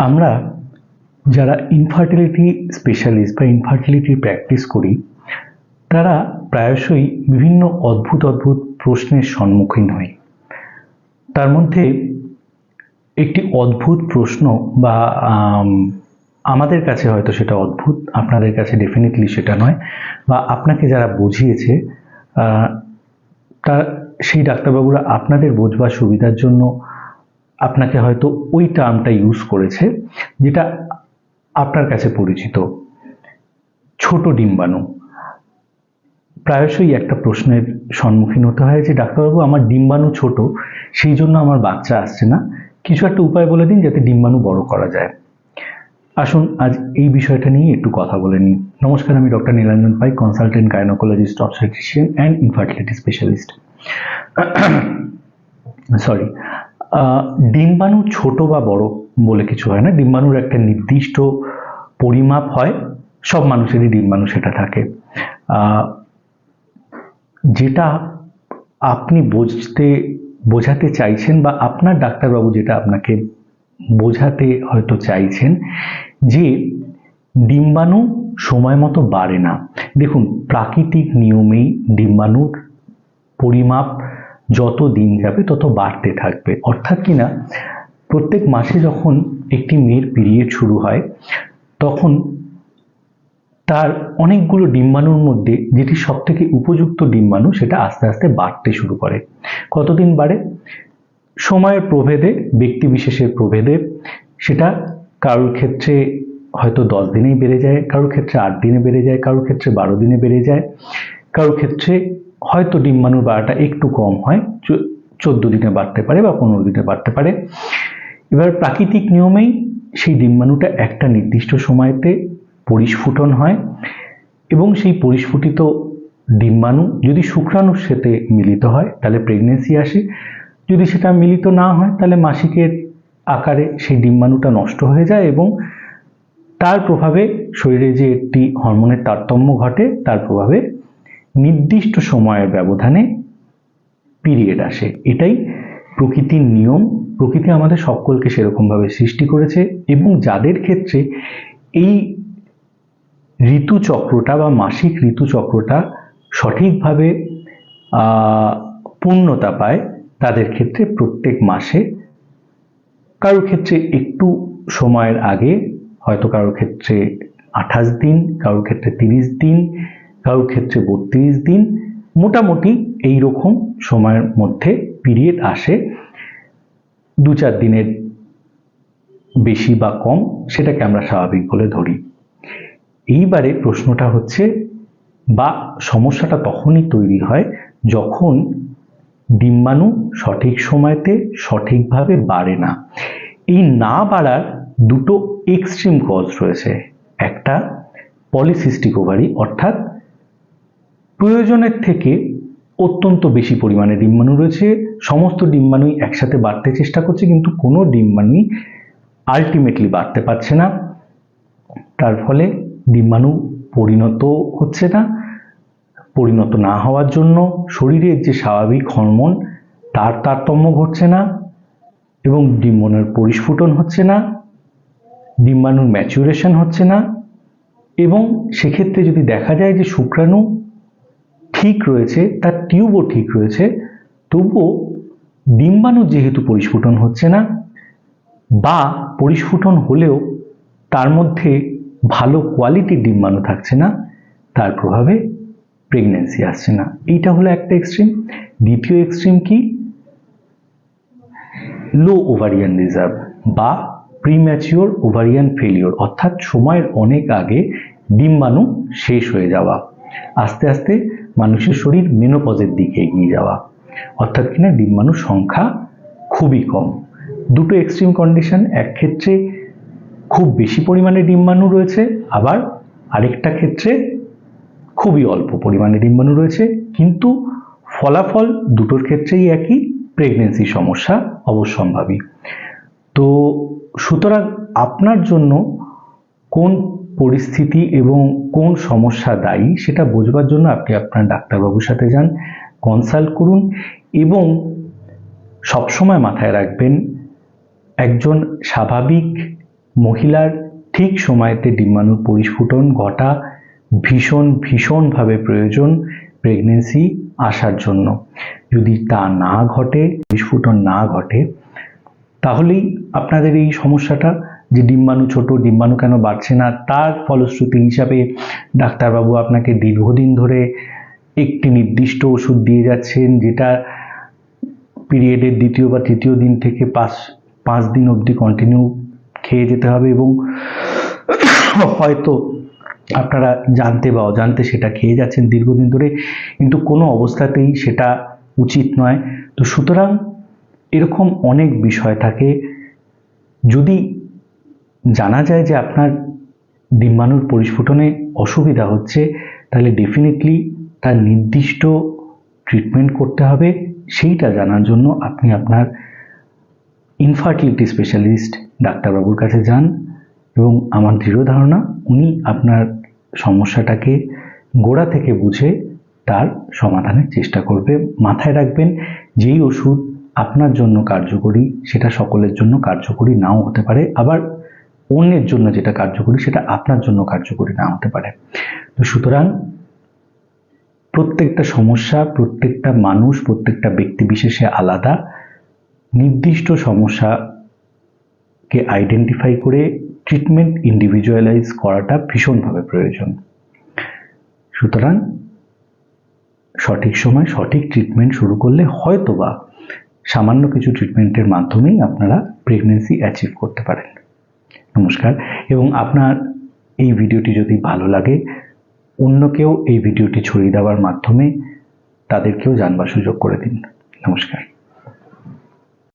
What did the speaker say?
আমরা যারা infertility specialist বা ইনফার্টিলিটি প্র্যাকটিস করি তারা প্রায়শই বিভিন্ন অদ্ভুত প্রশ্নের সম্মুখীন হই। তার মধ্যে একটি অদ্ভুত প্রশ্ন বা আমাদের কাছে হয়তো সেটা অদ্ভুত, আপনাদের কাছে ডেফিনেটলি সেটা নয়, বা আপনাকে যারা বুঝিয়েছে তার সেই ডাক্তারবাবুরা আপনাদের বোঝবার সুবিধার জন্য আপনাকে হয়তো ওই টার্মটা ইউজ করেছে যেটা আপনার কাছে পরিচিত, ছোট ডিম্বাণু। প্রায়শই একটা প্রশ্নের সম্মুখীন হতে হয় যে ডাক্তারবাবু আমার ডিম্বাণু ছোট, সেই জন্য আমার বাচ্চা আসছে না, কিছু একটা উপায় বলে দিন যাতে ডিম্বাণু বড় করা যায়। আসুন আজ এই বিষয়টা নিয়ে একটু কথা বলে নিই। নমস্কার, আমি doctor Nilanjan Pai, consultant gynaecologist, obstetrician and infertility specialist. ডিম্বাণু ছোট বা বড় বলে কিছু হয় না। ডিম্বাণুর একটা নির্দিষ্ট পরিমাপ হয়, সব মানুষেরই ডিম্বাণু সেটা থাকে। যেটা আপনি বোঝাতে চাইছেন বা আপনার ডাক্তারবাবু যেটা আপনাকে বোঝাতে হয়তো চাইছেন যে ডিম্বাণু সময় মতো বাড়ে না। দেখুন, প্রাকৃতিক নিয়মেই ডিম্বাণুর পরিমাপ যত দিন যাবে তত বাড়তে থাকবে। অর্থাৎ কিনা প্রত্যেক মাসে যখন একটি মেয়ের পিরিয়ড শুরু হয় তখন তার অনেকগুলো ডিম্বাণুর মধ্যে যেটি সবথেকে উপযুক্ত ডিম্বাণু সেটা আস্তে আস্তে বাড়তে শুরু করে। কতদিন বাড়ে? সময়ের প্রভেদে, ব্যক্তি বিশেষের প্রভেদে সেটা কারোর ক্ষেত্রে হয়তো 10 দিনেই বেড়ে যায়, কারোর ক্ষেত্রে 8 দিনে বেড়ে যায়, কারোর ক্ষেত্রে 12 দিনে বেড়ে যায়, কারোর ক্ষেত্রে হয়তো ডিম্বাণুর বাড়াটা একটু কম হয়, 14 দিনে বাড়তে পারে বা 15 দিনে বাড়তে পারে। এবার প্রাকৃতিক নিয়মেই সেই ডিম্বাণুটা একটা নির্দিষ্ট সময়তে পরিস্ফুটন হয় এবং সেই পরিস্ফুটিত ডিম্বাণু যদি শুক্রাণুর সাথে মিলিত হয় তাহলে প্রেগনেন্সি আসে। যদি সেটা মিলিত না হয় তাহলে মাসিকের আকারে সেই ডিম্বাণুটা নষ্ট হয়ে যায় এবং তার প্রভাবে শরীরে যে একটি হরমোনের তারতম্য ঘটে তার প্রভাবে নির্দিষ্ট সময়ের ব্যবধানে পিরিয়ড আসে। এটাই প্রকৃতির নিয়ম। প্রকৃতি আমাদের সকলকে সেরকমভাবে সৃষ্টি করেছে এবং যাদের ক্ষেত্রে এই ঋতুচক্রটা বা মাসিক ঋতুচক্রটা সঠিকভাবে পূর্ণতা পায় তাদের ক্ষেত্রে প্রত্যেক মাসে, কারোর ক্ষেত্রে একটু সময়ের আগে, হয়তো কারোর ক্ষেত্রে 28 দিন, কারোর ক্ষেত্রে 30 দিন, কারোর ক্ষেত্রে 32 দিন, মোটামুটি এই রকম সময়ের মধ্যে পিরিয়ড আসে। 2-4 দিনের বেশি বা কম সেটাকে আমরা স্বাভাবিক বলে ধরি। এইবারে প্রশ্নটা হচ্ছে বা সমস্যাটা তখনই তৈরি হয় যখন ডিম্বাণু সঠিক সময়তে সঠিকভাবে বাড়ে না। এই না বাড়ার দুটো এক্সট্রিম কজ রয়েছে। একটা পলিসিস্টিক ওভারি, অর্থাৎ প্রয়োজনের থেকে অত্যন্ত বেশি পরিমাণে ডিম্বাণু রয়েছে, সমস্ত ডিম্বাণুই একসাথে বাড়তে চেষ্টা করছে কিন্তু কোনো ডিম্বাণুই আলটিমেটলি বাড়তে পারছে না। তার ফলে ডিম্বাণু পরিণত হচ্ছে না। পরিণত না হওয়ার জন্য শরীরের যে স্বাভাবিক হরমোন তার তারতম্য ঘটছে না এবং ডিম্বাণুর পরিস্ফুটন হচ্ছে না, ডিম্বাণুর ম্যাচুরেশন হচ্ছে না। এবং সেক্ষেত্রে যদি দেখা যায় যে শুক্রাণু ঠিক রয়েছে, তার টিউবও ঠিক রয়েছে, তবুও ডিম্বাণু যেহেতু পরিস্ফুটন হচ্ছে না বা পরিস্ফুটন হলেও তার মধ্যে ভালো কোয়ালিটির ডিম্বাণু থাকছে না, তার প্রভাবে প্রেগনেন্সি আসছে না। এইটা হলো একটা এক্সট্রিম। দ্বিতীয় এক্সট্রিম কি? লো ওভারিয়ান রিজার্ভ বা প্রিম্যাচিওর ওভারিয়ান ফেলিওর, অর্থাৎ সময়ের অনেক আগে ডিম্বাণু শেষ হয়ে যাওয়া, আস্তে আস্তে মানুষের শরীর মেনোপজের দিকে এগিয়ে যাওয়া, অর্থাৎ কিনা ডিম্বাণুর সংখ্যা খুবই কম। দুটো এক্সট্রিম কন্ডিশন, এক ক্ষেত্রে খুব বেশি পরিমাণে ডিম্বাণু রয়েছে, আবার আরেকটা ক্ষেত্রে খুবই অল্প পরিমাণে ডিম্বাণু রয়েছে, কিন্তু ফলাফল দুটোর ক্ষেত্রেই একই, প্রেগনেন্সি সমস্যা অবশ্যম্ভাবী। তো সুতরাং আপনার জন্য কোন পরিস্থিতি এবং কোন সমস্যা দায়ী সেটা বোঝবার জন্য আপনি আপনার ডাক্তারবাবুর সাথে যান, কনসাল্ট করুন এবং সবসময় মাথায় রাখবেন একজন স্বাভাবিক মহিলার ঠিক সময়তে ডিম্বাণুর পরিস্ফুটন ঘটা ভীষণভাবে প্রয়োজন প্রেগনেন্সি আসার জন্য। যদি তা না ঘটে, পরিস্ফুটন না ঘটে, তাহলেই আপনাদের এই সমস্যাটা যে ডিম্বাণু ছোট, ডিম্বাণু কেন বাড়ছে না, তার ফলশ্রুতি হিসাবে ডাক্তারবাবু আপনাকে দীর্ঘদিন ধরে একটি নির্দিষ্ট ওষুধ দিয়ে যাচ্ছেন, যেটা পিরিয়ডের দ্বিতীয় বা তৃতীয় দিন থেকে পাঁচ দিন অবধি কন্টিনিউ খেয়ে যেতে হবে, এবং হয়তো আপনারা জানতে বা অজান্তে সেটা খেয়ে যাচ্ছেন দীর্ঘদিন ধরে, কিন্তু কোনো অবস্থাতেই সেটা উচিত নয়। তো সুতরাং এরকম অনেক বিষয় থাকে। যদি জানা যায় যে আপনার ডিম্বাণুর পরিস্ফুটনে অসুবিধা হচ্ছে, তাহলে ডেফিনেটলি তার নির্দিষ্ট ট্রিটমেন্ট করতে হবে। সেইটা জানার জন্য আপনি আপনার ইনফার্টিলিটি স্পেশালিস্ট ডাক্তারবাবুর কাছে যান, এবং আমার দৃঢ় ধারণা উনি আপনার সমস্যাটাকে গোড়া থেকে বুঝে তার সমাধানের চেষ্টা করবে। মাথায় রাখবেন, যেই ওষুধ আপনার জন্য কার্যকরী সেটা সকলের জন্য কার্যকরী নাও হতে পারে, আবার অন্যের জন্য যেটা কার্যকরী সেটা আপনার জন্য কার্যকরী না হতে পারে। তো সুতরাং প্রত্যেকটা সমস্যা, প্রত্যেকটা মানুষ, প্রত্যেকটা ব্যক্তি বিশেষে আলাদা। নির্দিষ্ট সমস্যাকে আইডেন্টিফাই করে ট্রিটমেন্ট ইন্ডিভিজুয়ালাইজ করাটা ভীষণভাবে প্রয়োজন। সুতরাং সঠিক সময় সঠিক ট্রিটমেন্ট শুরু করলে হয়তোবা সামান্য কিছু ট্রিটমেন্টের মাধ্যমেই আপনারা প্রেগনেন্সি অ্যাচিভ করতে পারেন। নমস্কার। এবং আপনার এই ভিডিওটি যদি ভালো লাগে, অন্যকেও এই ভিডিওটি ছড়িয়ে দেওয়ার মাধ্যমে তাদেরকেও জানবার সুযোগ করে দিন। নমস্কার।